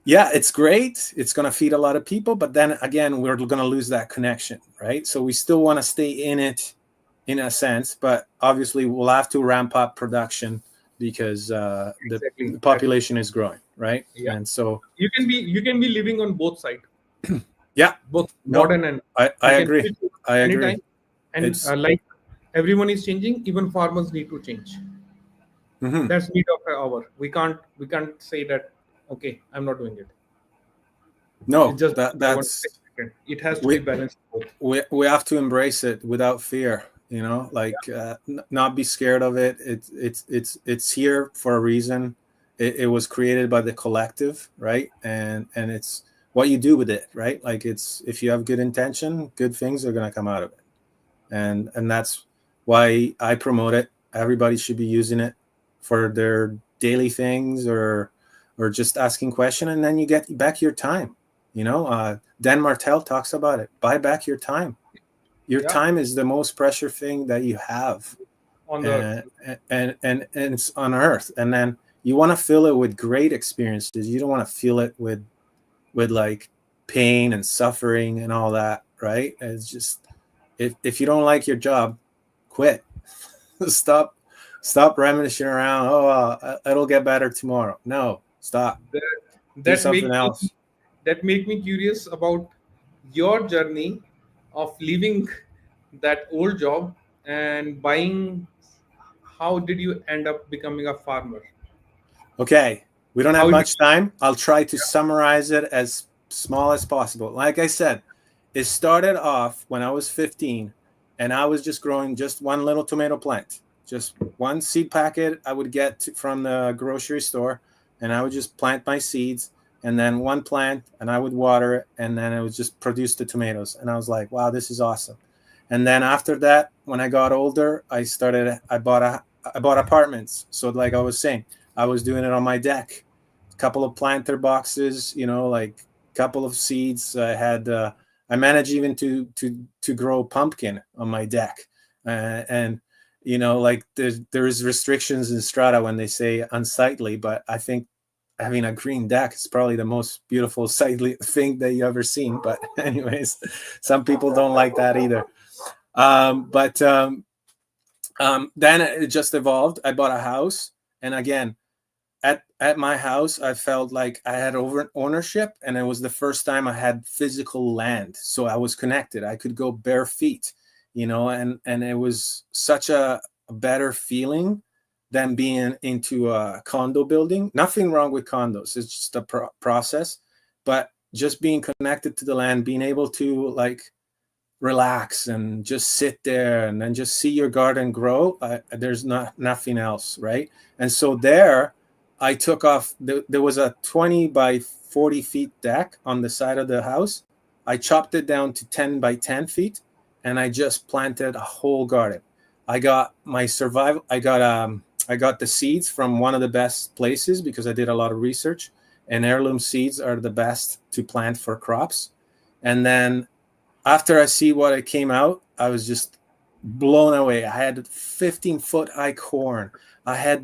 yeah, it's great. It's going to feed a lot of people, but then again, we're going to lose that connection, right? So we still want to stay in it in a sense, but obviously we'll have to ramp up production because exactly, the exactly. population is growing, right? Yeah, And so, you can be living on both sides, yeah, both no, modern and I you can agree. switch it I agree. anytime. And It's, like everyone is changing, even farmers need to change. mhm. That's need of an hour. We can't say that, okay, I'm not doing it. It's No, just I want to that's, take a second. It has to be we, balanced both. we have to embrace it without fear, you know, like not be scared of it. It's here for a reason. It was created by the collective, right? And it's what you do with it, right? Like, it's, if you have good intention, good things are going to come out of it. And that's why I promote it. Everybody should be using it for their daily things, or just asking question, and then you get back your time, you know. Dan Martell talks about it: buy back your time. Your Yeah, time is the most precious thing that you have, on the earth. and and it's on earth. And then you want to fill it with great experiences. You don't want to fill it with like pain and suffering and all that, right? It's just, if you don't like your job, quit. stop stop reminiscing around. Oh, it'll get better tomorrow. No, stop. That Do that something make me else. that make me curious about your journey of leaving that old job and buying. How did you end up becoming a farmer? Okay, we don't have How did much time. I'll try to yeah, summarize it as small as possible. Like I said, it started off when I was 15, and I was just growing just one little tomato plant, just one seed packet I would get from the grocery store, and I would just plant my seeds, and then one plant, and I would water it, and then it would just produce the tomatoes. And I was like, wow, this is awesome. And then after that, when I got older, I bought apartments. So like I was saying, I was doing it on my deck. couple of planter boxes, like couple of seeds. I managed even to grow pumpkin on my deck, and like there's restrictions in strata when they say unsightly, but I think having a green deck is probably the most beautiful sightly thing that you ever seen. But anyways, some people don't like that either. But then it just evolved. I bought a house, and again, at my house, I felt like I had ownership, and it was the first time I had physical land. So I was connected. I could go bare feet, and it was such a better feeling than being into a condo building. Nothing wrong with condos. It's just a process, but just being connected to the land, being able to like relax and just sit there and then just see your garden grow. There's nothing else, right? And so there, I took off. There was a 20 by 40 feet deck on the side of the house. I chopped it down to 10 by 10 feet, and I just planted a whole garden. I got my survival. I got the seeds from one of the best places because I did a lot of research, and heirloom seeds are the best to plant for crops. And then after I see what it came out, I was just blown away. I had 15-foot high corn. I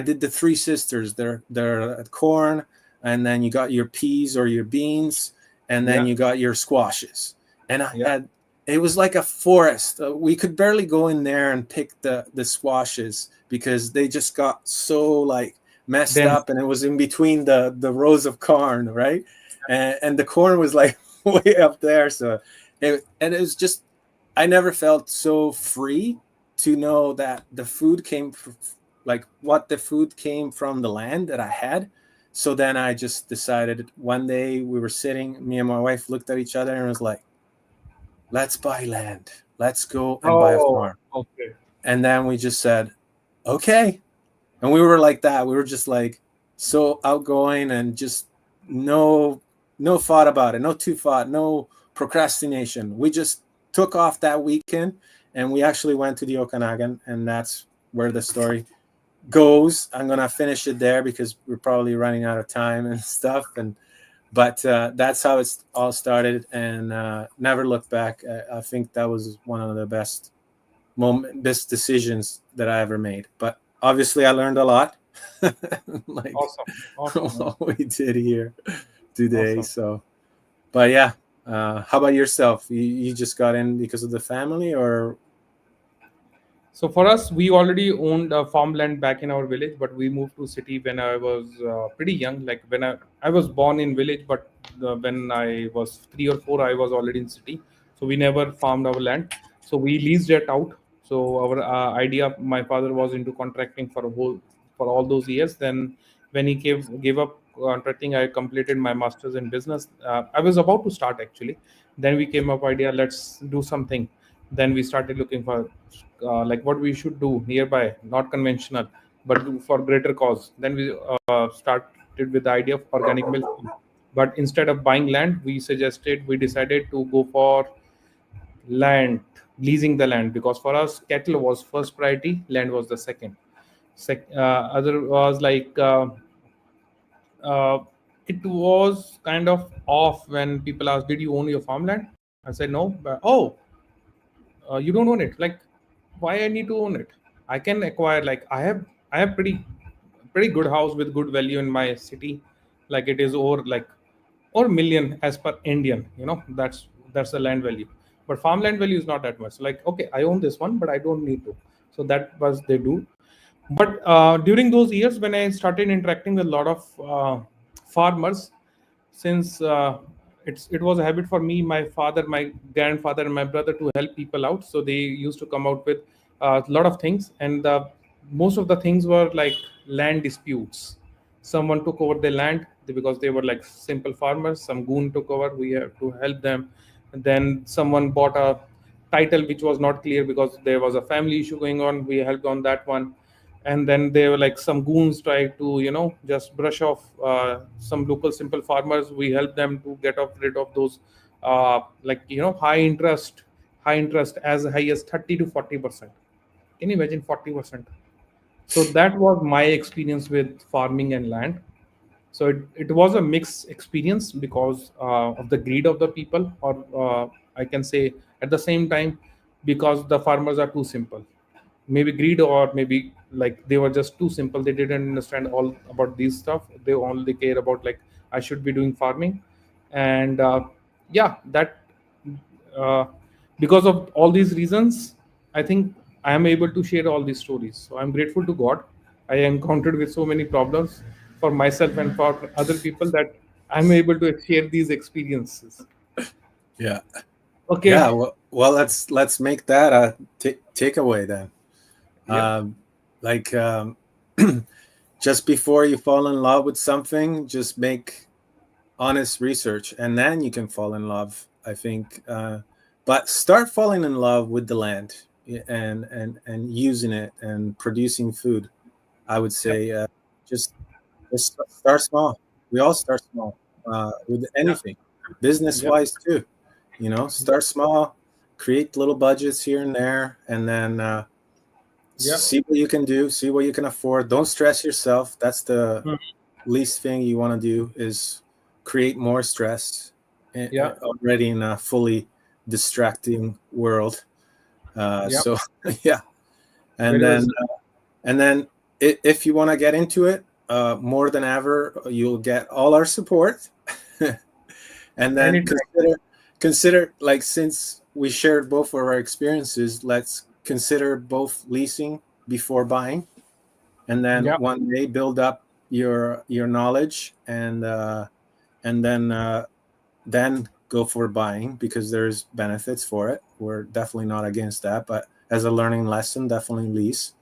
did the three sisters. They're corn, and then you got your peas or your beans, and then you got your squashes. And it was like a forest. We could barely go in there and pick the squashes because they just got so like messed up, and it was in between the rows of corn, right? And the corn was like way up there. So it was just, I never felt so free to know that the food came like what the food came from the land that I had. So then I just decided one day we were sitting, me and my wife looked at each other and was like, let's buy land. Let's go and buy a farm. Okay. And then we just said, okay. And we were like that. We were just like so outgoing and just no thought about it. No procrastination. We just took off that weekend, and we actually went to the Okanagan, and that's where the story goes. I'm gonna finish it there because we're probably running out of time and stuff. But that's how it's all started, and never looked back. I think that was one of the best decisions that I ever made. But obviously, I learned a lot. Like Awesome. what we did here today. Awesome. So, but yeah, how about yourself? You just got in because of the family, or? So for us, we already owned a farmland back in our village, but we moved to city when I was pretty young. Like when I was born in village, but when I was 3 or 4, I was already in city. So we never farmed our land. So we leased it out. So our idea, my father was into contracting for all those years. Then when he gave up contracting, I completed my masters in business. I was about to start actually. Then we came up idea, let's do something. Then we started looking for like what we should do nearby, not conventional, but do for greater cause. Then we started with the idea of organic milk. But instead of buying land, we decided to go for land, leasing the land, because for us cattle was first priority, land was the second. Other was like uh, it was kind of off when people asked, "Did you own your farmland?" I said no. But, oh, you don't own it. Like, why I need to own it? I can acquire. Like, I have pretty good house with good value in my city. Like it is over like or million as per Indian. That's the land value. But farmland value is not that much. Like, okay, I own this one, but I don't need to. So that was they do. But during those years when I started interacting with a lot of farmers, since it was a habit for me, my father, my grandfather, and my brother to help people out. So they used to come out with a lot of things, and most of the things were like land disputes. Someone took over the land because they were like simple farmers. Some goon took over. We have to help them. And then someone bought a title which was not clear because there was a family issue going on. We helped on that one. And then there were like some goons tried to just brush off some local simple farmers. We helped them to get rid of those like high interest as high as 30 to 40%. Can you imagine 40%? So that was my experience with farming and land. So it was a mixed experience because of the greed of the people, or I can say at the same time because the farmers are too simple. Maybe greed, or maybe like they were just too simple. They didn't understand all about these stuff. They only care about like I should be doing farming, and yeah, that uh, because of all these reasons, I think I am able to share all these stories. So I'm grateful to God. I encountered with so many problems for myself and for other people that I'm able to share these experiences. Yeah. Okay. Yeah. Well, let's make that a takeaway then. Yep. Um, like just before you fall in love with something, just make honest research, and then you can fall in love. I think, but start falling in love with the land and using it and producing food. I would Yep. say just just start small. We all start small with Yeah. anything, business Yep. wise too. Yep. Start small, create little budgets here and there, and then Yep. see what you can do, see what you can afford. Don't stress yourself. That's the Hmm. least thing you want to do, is create more stress Yeah. already in a fully distracting world. Yep. So yeah, and Very well then said. if you want to get into it more than ever, you'll get all our support. And then Anytime. consider, like, since we shared both of our experiences, let's consider both leasing before buying, and then Yeah. one day build up your knowledge, and then go for buying, because there's benefits for it. We're definitely not against that, but as a learning lesson, definitely lease.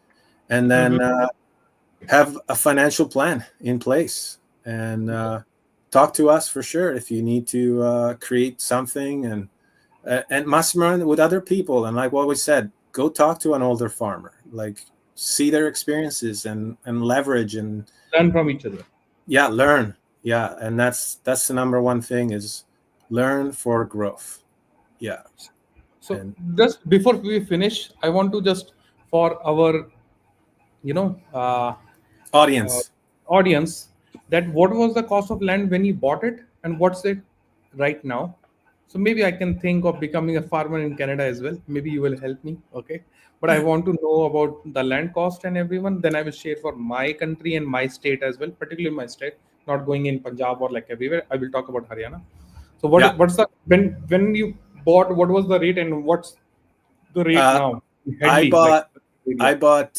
And then Hmm. have a financial plan in place, and talk to us for sure if you need to create something, and mastermind with other people. And like what we said, go talk to an older farmer, like, see their experiences and leverage, and Learn from each other. yeah, learn. Yeah, and that's the number one thing, is learn for growth. Yeah. So And just before we finish, I want to just for our you know uh, uh, audience. audience that what was the cost of land when you bought it and what's it right now. So maybe I can think of becoming a farmer in Canada as well. Maybe you will help me. Okay. But I want to know about the land cost and everyone. Then I will share for my country and my state as well, particularly my state, not going in Punjab or like everywhere. I will talk about Haryana. So Yeah. what's the when you bought, what was the rate and what's the rate uh, now? i Headly like bought area. I bought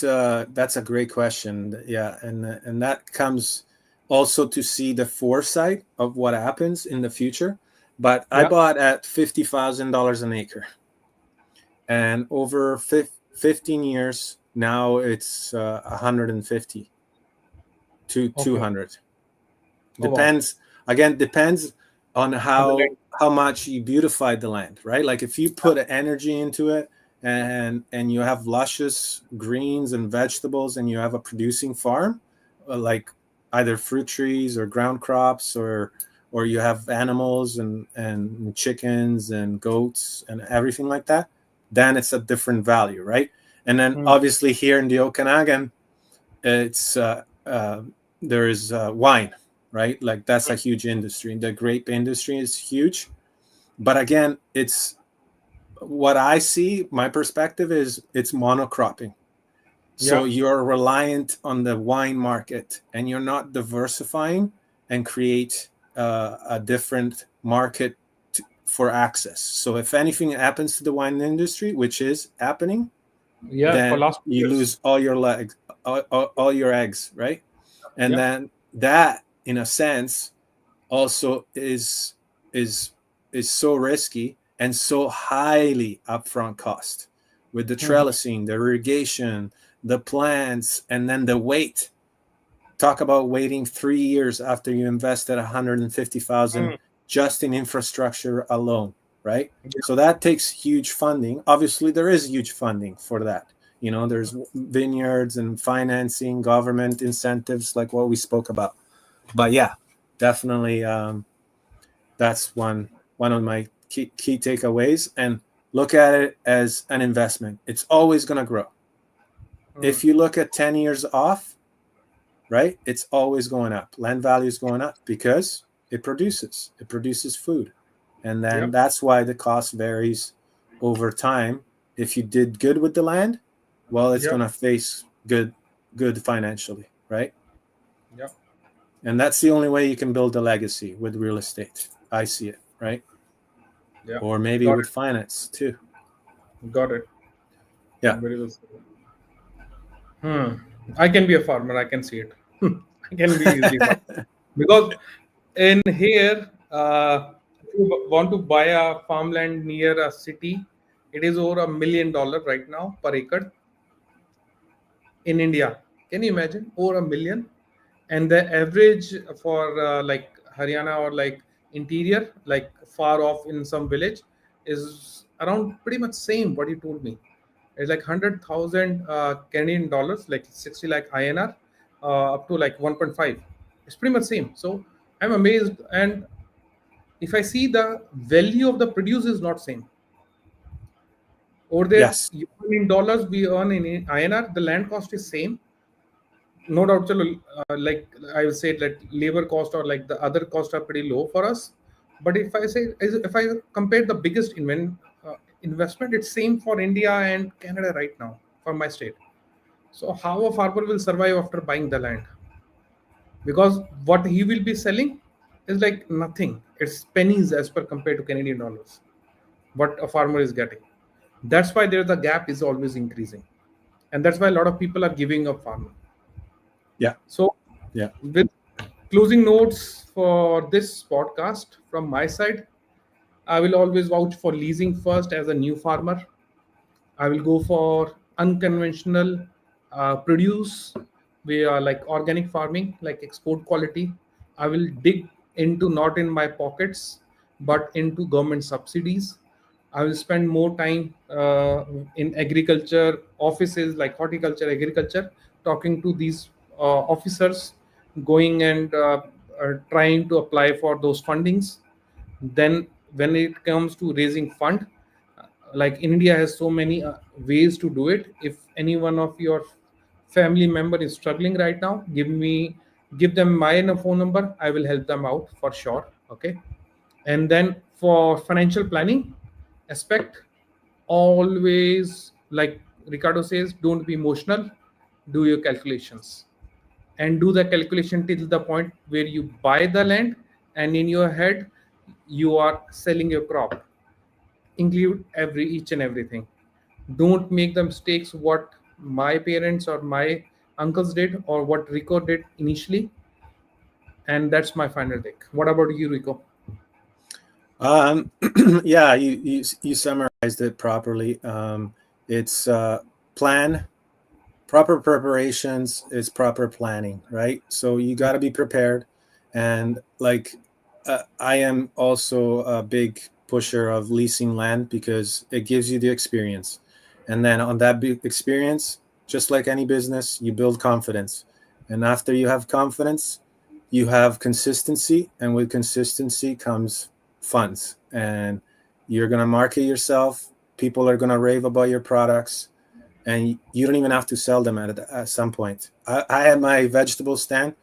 that's a great question. Yeah, and that comes also to see the foresight of what happens in the future. But I Yeah. bought at $50,000 an acre, and over 15 years now, it's 150 to Okay. 200. Oh wow. Depends, again, depends on On the land. how much you beautify the land, right? Like, if you put energy into it, and you have luscious greens and vegetables, and you have a producing farm, like either fruit trees or ground crops, or you have animals and chickens and goats and everything like that, then it's a different value, right? And then Hmm. obviously here in the Okanagan, it's there is wine, right? Like, that's a huge industry. The grape industry is huge, but again, it's what I see. My perspective is it's monocropping. So Yeah. you're reliant on the wine market, and you're not diversifying and create a different market for access. So if anything happens to the wine industry, which is happening, Yeah. For then last you years. lose all your legs, all your eggs, right? And Yeah. then that, in a sense, also is is so risky and so highly upfront cost, with the Hmm. trellising, the irrigation, the plants, and then the wait. Talk about waiting 3 years after you invested 150,000 Hmm. just in infrastructure alone, right? Yeah. So that takes huge funding. Obviously, there is huge funding for that. There's vineyards and financing, government incentives, like what we spoke about. But yeah, definitely, that's one of my key takeaways. And look at it as an investment. It's always going to grow. Hmm. If you look at 10 years off, right? It's always going up. Land value is going up because it produces food. And then Yep. that's why the cost varies over time. If you did good with the land, well, it's going Yep. to face good financially, right? Yep. And that's the only way you can build a legacy with real estate. I see it, right? Yeah. Or maybe Got with finance too. it. Got it. Yeah. Very well said. Hmm. I can be a farmer. I can see it. I can be easily farmer because in here, if you want to buy a farmland near a city, it is over $1 million right now per acre in India. Can you imagine over a million? And the average for like Haryana or like interior, like far off in some village, is around pretty much same. What you told me, it's like 100,000 Canadian dollars, like 60 like INR, up to like 1.5. It's pretty much same. So I'm amazed. And if I see the value of the produce is not same over there, Yes. you earn in dollars, we earn in INR. The land cost is same, no doubt. Chalo, like I will say that labor cost or like the other costs are pretty low for us. But if I compare the biggest investment, it's same for India and Canada right now for my state. So how a farmer will survive after buying the land? Because what he will be selling is like nothing. It's pennies as per compared to Canadian dollars. What a farmer is getting. That's why there the gap is always increasing, and that's why a lot of people are giving up farming. Yeah. So, Yeah. with closing notes for this podcast from my side, I will always vouch for leasing first as a new farmer. I will go for unconventional produce. We are like organic farming, like export quality. I will dig into not in my pockets, but into government subsidies. I will spend more time in agriculture offices like horticulture, agriculture, talking to these officers, going and trying to apply for those fundings. Then, when it comes to raising fund, like India has so many ways to do it. If any one of your family member is struggling right now, give them my phone number. I will help them out for sure. Okay. And then for financial planning aspect, always like Ricardo says, don't be emotional, do your calculations, and do the calculation till the point where you buy the land, and in your head you are selling your crop. Include every each and everything. Don't make the mistakes what my parents or my uncles did or what Rico did initially. And that's my final take. What about you, Rico? Um, yeah, you summarized it properly. It's plan, proper preparations is proper planning, right? So you got to be prepared. And like, I am also a big pusher of leasing land because it gives you the experience. And then on that big experience, just like any business, you build confidence. And after you have confidence, you have consistency. And with consistency comes funds. And you're going to market yourself. People are going to rave about your products and you don't even have to sell them at some point. I had my vegetable stand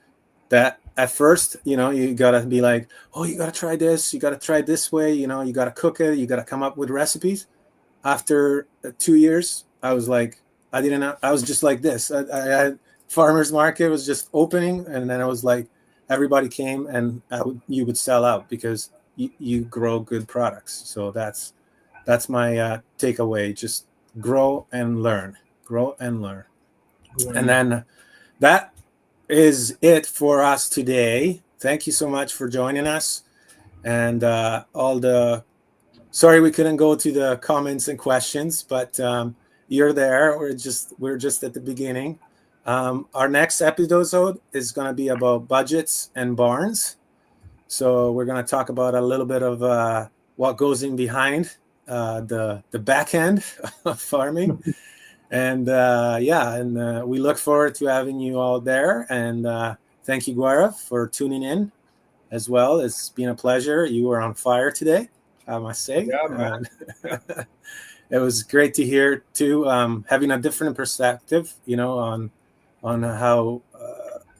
that at first, you gotta be like, oh, you gotta try this, you gotta try this way, you gotta cook it, you gotta come up with recipes. After 2 years, I was like, I didn't know, I was just like this. I had farmers market was just opening, and then I was like, everybody came, and you would sell out because you grow good products. So that's my takeaway. Just grow and learn, grow and learn. Go And on. then that is it for us today. Thank you so much for joining us. And sorry we couldn't go to the comments and questions, but you're there. We're just at the beginning. Our next episode is going to be about budgets and barns. So we're going to talk about a little bit of what goes in behind the back end of farming. And we look forward to having you all there. And thank you, Gaurav, for tuning in as well. It's been a pleasure. You were on fire today, I must say. Yeah, man. It was great to hear too, having a different perspective, on how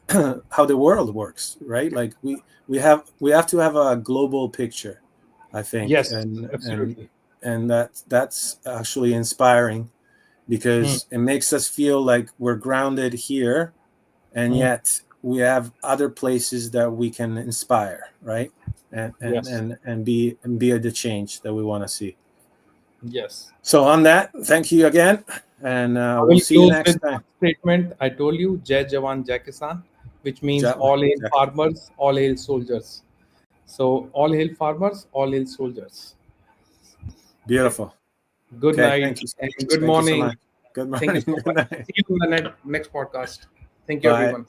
how the world works, right? Like we have to have a global picture, I think, Yes, absolutely. and that's actually inspiring Hmm. because it makes us feel like we're grounded here, and Hmm. yet we have other places that we can inspire, right? Yes, And be the change that we want to see. yes. So on that, thank you again, and I we'll will see you close next with time. one statement. I told you, Jai Jawan, Jai Kisan, which means Ja- all hail ja- farmers, all hail soldiers. So, all hail farmers, all hail soldiers. Okay. Beautiful. Good Okay, night and good thank you so morning. much. Good Thank you morning. so Good much. night. See you in the next podcast. Thank you, Bye. everyone.